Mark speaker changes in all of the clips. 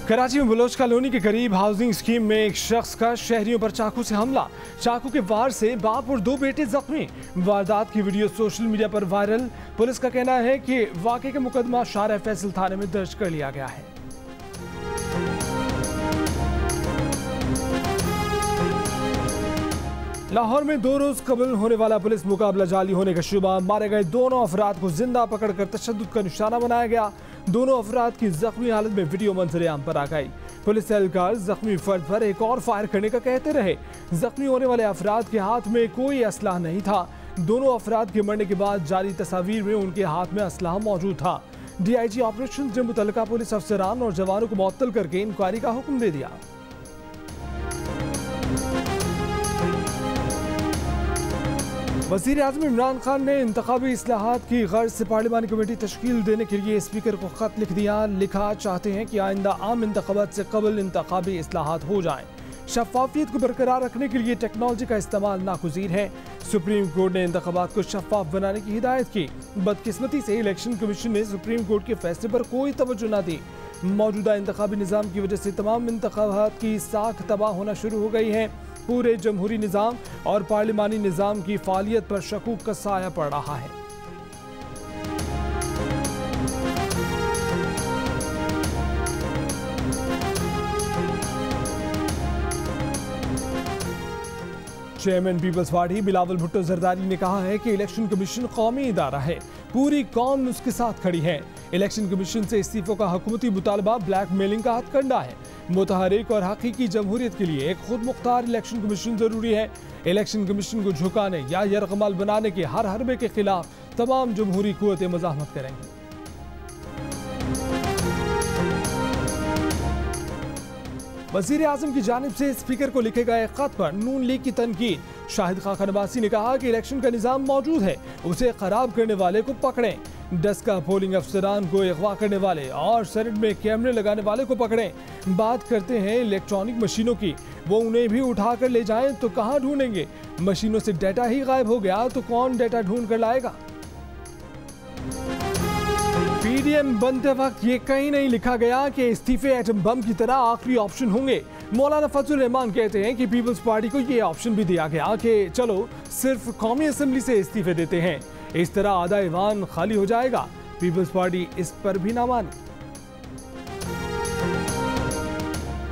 Speaker 1: कराची में Bloch colony के करीब हाउसिंग स्कीम में एक शख्स का शहरियों पर चाकू से हमला। चाकू के वार से बाप और दो बेटे जख्मी। वारदात की वीडियो सोशल मीडिया पर वायरल। पुलिस का कहना है कि वाकये का मुकदमा शारा फैसल थाने में दर्ज कर लिया गया है। लाहौर में 2 रोज कबल होने वाला पुलिस मुकाबला जाली होने का शुबा। मारे गए दोनों अफराद को जिंदा पकड़कर तशद्दुद का निशाना बनाया गया। दोनों अफराद की जख्मी हालत में वीडियो मंजर-ए-आम पर आ गई। पुलिस एहलकार जख्मी फर्द पर एक और फायर करने का कहते रहे। जख्मी होने वाले अफराद के हाथ में कोई असलाह नहीं था। दोनों अफराद के मरने के बाद जारी तस्वीर में उनके हाथ में असलाह मौजूद था। DIG ऑपरेशन ने मुतल्लिका पुलिस अफसरान और जवानों को मुअत्तल करके इंक्वायरी का हुक्म दे दिया। वज़ीर आज़म इमरान खान ने इंतखाबी इस्लाहात की गर्ज से पार्लिमानी कमेटी तश्कील देने के लिए स्पीकर को खत लिख दिया। लिखा, चाहते हैं कि आइंदा आम इंतखाबात से कबल इंतखाबी इस्लाहात हो जाएं। शफाफियत को बरकरार रखने के लिए टेक्नोलॉजी का इस्तेमाल नागुज़ीर है। सुप्रीम कोर्ट ने इंतखाबात को शफाफ बनाने की हिदायत की। बदकिस्मती से इलेक्शन कमीशन ने सुप्रीम कोर्ट के फैसले पर कोई तवज्जो न दी। मौजूदा इंतखाबी निज़ाम की वजह से तमाम इंतखाबात की साख तबाह होना शुरू हो गई है। पूरे जमहूरी निज़ाम और पार्लिमानी निज़ाम की फ़ालियत पर शकूक का साया पड़ रहा है। चेयरमैन पीपल्स पार्टी बिलावल भुट्टो जरदारी ने कहा है कि इलेक्शन कमीशन कौमी इदारा है, पूरी कौम उसके साथ खड़ी है। इलेक्शन कमीशन से इस्तीफों का हुकूमती मुतालबा ब्लैकमेलिंग का हथकंडा है। मुतहरिक और हकीकी जमहूरियत के लिए एक खुद मुख्तार इलेक्शन कमीशन जरूरी है। इलेक्शन कमीशन को झुकाने या यरगमाल बनाने के हर हरबे के खिलाफ तमाम जमहूरी कुव्वतें मज़ाहमत करेंगी। वज़ीर आज़म की जानिब से स्पीकर को लिखे गए खत पर नून लीग की तनकीद। शाहिद खान अब्बासी ने कहा कि इलेक्शन का निज़ाम मौजूद है, उसे खराब करने वाले को पकड़ें। डस्का पोलिंग अफसरान को अगवा करने वाले और सेनेट में कैमरे लगाने वाले को पकड़ें। बात करते हैं इलेक्ट्रॉनिक मशीनों की, वो उन्हें भी उठा कर ले जाएं तो कहाँ ढूंढेंगे? मशीनों से डाटा ही गायब हो गया तो कौन डाटा ढूंढ कर लाएगा? PDM बनते वक्त ये कहीं नहीं लिखा गया कि इस्तीफे एटम बम की तरह आखिरी ऑप्शन होंगे। मौलाना फजल रहमान कहते हैं कि पीपल्स पार्टी को ये ऑप्शन भी दिया गया कि चलो सिर्फ कौमी असेंबली से इस्तीफे देते हैं, इस तरह आधा ईवान खाली हो जाएगा। पीपल्स पार्टी इस पर भी ना मानी।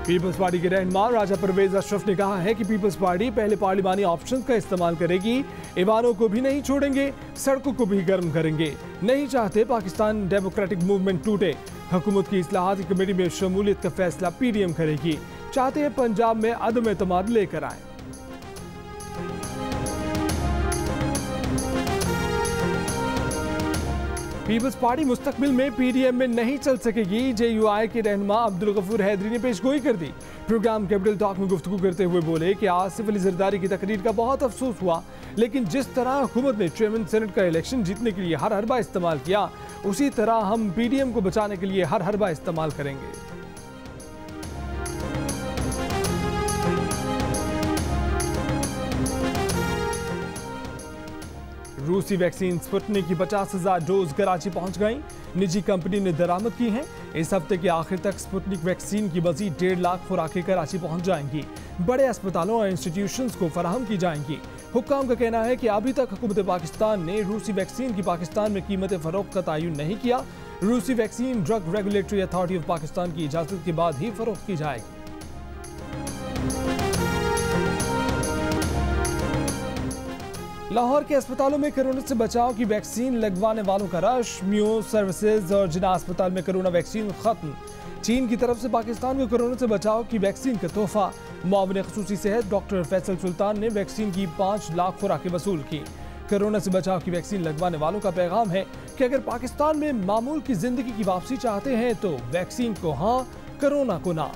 Speaker 1: पीपल्स पार्टी के रहनुमा राजा परवेज अशरफ ने कहा है कि पीपल्स पार्टी पहले पार्लिमानी ऑप्शन का इस्तेमाल करेगी, ईवानों को भी नहीं छोड़ेंगे, सड़कों को भी गर्म करेंगे। नहीं चाहते पाकिस्तान डेमोक्रेटिक मूवमेंट टूटे। हुकूमत की इस्लाहाती कमेटी में शमूलियत का फैसला PDM करेगी। चाहते हैं पंजाब में अदम एतमाद लेकर आए। पीपल्स पार्टी मुस्तकबिल में PDM में नहीं चल सकेगी। JUI के रहनुमा अब्दुल गफूर हैदरी ने पेशगोई कर दी। प्रोग्राम कैपिटल टॉक में गुफ्तगू करते हुए बोले कि आसिफ अली जरदारी की तकरीर का बहुत अफसोस हुआ, लेकिन जिस तरह हुकूमत ने चेयरमैन सेनेट का इलेक्शन जीतने के लिए हर हरबा इस्तेमाल किया, उसी तरह हम PDM को बचाने के लिए हर हरबा इस्तेमाल करेंगे। रूसी वैक्सीन स्पुतनिक की 50,000 डोज कराची पहुंच गई। निजी कंपनी ने दरामद की हैं। इस हफ्ते के आखिर तक स्पुतनिक वैक्सीन की मजीद 1.5 लाख खुराकें कराची पहुंच जाएंगी। बड़े अस्पतालों और इंस्टीट्यूशंस को फराहम की जाएंगी। हुक्काम का कहना है कि अभी तक हुकूमत पाकिस्तान ने रूसी वैक्सीन की पाकिस्तान में कीमत फरोख्त का तयन नहीं किया। रूसी vaccine drug regulatory authority of Pakistan की इजाज़त के बाद ही फरोख्त की जाएगी। लाहौर के अस्पतालों में कोरोना से बचाव की वैक्सीन लगवाने वालों का रश। म्यो सर्विसेज और जिना अस्पताल में कोरोना वैक्सीन खत्म। चीन की तरफ से पाकिस्तान को कोरोना से बचाव की वैक्सीन का तोहफा। मुआविन ख़ुसूसी सेहत डॉक्टर फैसल सुल्तान ने वैक्सीन की 5 लाख खुराकें वसूल की। कोरोना से बचाव की वैक्सीन लगवाने वालों का पैगाम है कि अगर पाकिस्तान में मामूल की जिंदगी की वापसी चाहते हैं तो वैक्सीन को हाँ, कोरोना को ना।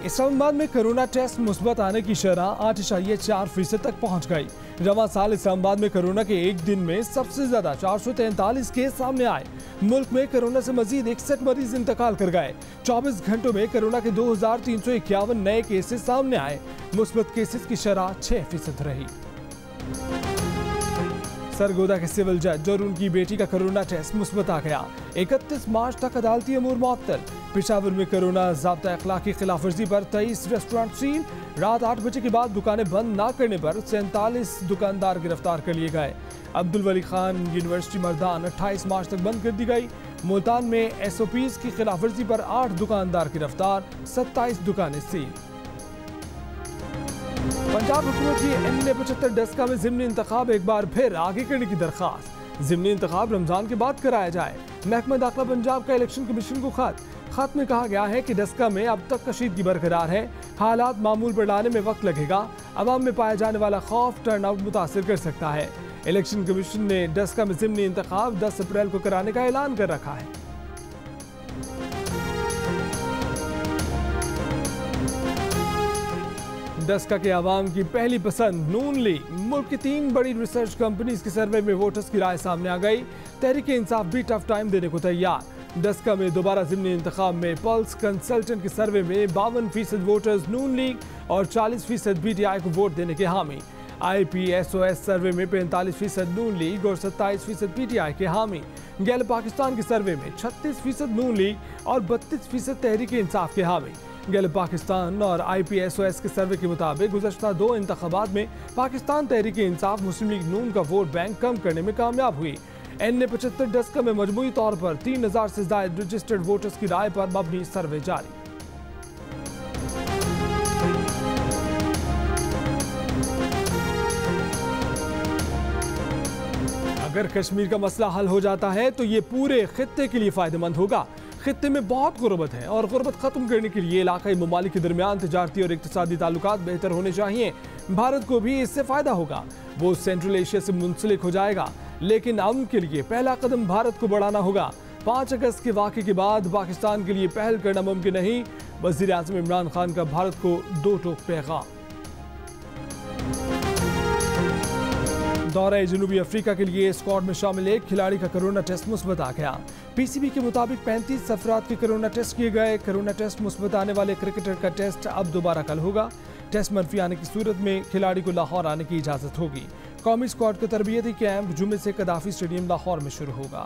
Speaker 1: इस्लामाबाद में कोरोना टेस्ट मुस्बत आने की शरह 8.4% तक पहुंच गई। रवां साल इस्लामाबाद में कोरोना के एक दिन में सबसे ज्यादा 443 केस सामने आए। मुल्क में कोरोना से मजीद 61 मरीज इंतकाल कर गए। 24 घंटों में कोरोना के 2351 नए केसेस सामने आए। मुस्बत केसेस की शरह 6% रही। सरगोदा के सिविल जज और उनकी बेटी का कोरोना टेस्ट मुस्बत आ गया। 31 मार्च तक अदालती अमूर मुअत्तल। पेशावर में कोरोना ज़ाब्ता अखलाक की खिलाफवर्जी पर 23 रेस्टोरेंट सील। रात 8 बजे के बाद दुकानें बंद न करने पर 47 दुकानदार गिरफ्तार कर लिए गए। अब्दुल वली खान यूनिवर्सिटी मर्दान 28 मार्च तक बंद कर दी गई। मुल्तान में SOPs की खिलाफवर्जी पर 8 दुकानदार गिरफ्तार, 27 दुकानें सील। पंजाब हुकूमत की NA-75 डस्का में ज़िमनी इंतखाब एक बार फिर आगे करने की दरख्वास्त। ज़िमनी इंतखाब रमजान के बाद कराया जाए। महकमा दाखिला पंजाब का इलेक्शन कमीशन को खत में कहा गया है कि डस्का में अब तक कशीदगी बरकरार है। हालात मामूल पर लाने में वक्त लगेगा। अवाम में पाया जाने वाला खौफ टर्नआउट मुतासिर कर सकता है। इलेक्शन कमीशन ने डस्का में ज़िमनी इंतखाब 10 अप्रैल को कराने का ऐलान कर रखा है। डस्का के अवाम की पहली पसंद नून लीग। मुल्क की 3 बड़ी रिसर्च कंपनीज के सर्वे में वोटर्स की राय सामने आ गई। तहरीक इंसाफ भी टफ टाइम देने को तैयार। डस्का में दोबारा ज़िमनी इंतखाब में पल्स कंसल्टेंट के सर्वे में 52% वोटर्स नून लीग और 40% PTI को वोट देने के हामी। IPSOS सर्वे में 45% नून लीग और 27% PTI के हामी। गैल पाकिस्तान के सर्वे में 36% नून लीग और 32% तहरीक इंसाफ के हामी। गैल पाकिस्तान और IPSOS के सर्वे के मुताबिक गुज़श्ता 2 इंतखाबात में पाकिस्तान तहरीक इंसाफ मुस्लिम लीग नून का वोट बैंक कम करने में कामयाब हुई। NA-75 डस्का में मजमूई तौर पर 3000 से ज़ायद रजिस्टर्ड वोटर्स की राय पर मबनी सर्वे जारी। अगर कश्मीर का मसला हल हो जाता है तो ये पूरे खित्ते के लिए फायदेमंद होगा। खित्ते में बहुत गुर्बत है और गुर्बत खत्म करने के लिए इलाकाई ममालिक के दरमियान तिजारती और इक्तिसादी ताल्लुकात बेहतर होने चाहिए। भारत को भी इससे फायदा होगा। वो सेंट्रल एशिया से मुंसलिक हो जाएगा। लेकिन अमन के लिए पहला कदम भारत को बढ़ाना होगा। 5 अगस्त के वाक़े के बाद पाकिस्तान के लिए पहल करना मुमकिन नहीं। वज़ीर आज़म इमरान खान का भारत को 2 टोक पैगाम। दौरे जनूबी अफ्रीका के लिए स्क्वाड में शामिल एक खिलाड़ी का कोरोना टेस्ट मुस्बत आ गया। PCB के मुताबिक 35 अफराद के कोरोना टेस्ट किए गए। कोरोना टेस्ट मुस्बत आने वाले क्रिकेटर का टेस्ट अब दोबारा कल होगा। टेस्ट मनफी आने की सूरत में खिलाड़ी को लाहौर आने की इजाज़त होगी। कौमी स्क्वाड का तरबियती कैंप जुमे से कदाफी स्टेडियम लाहौर में शुरू होगा।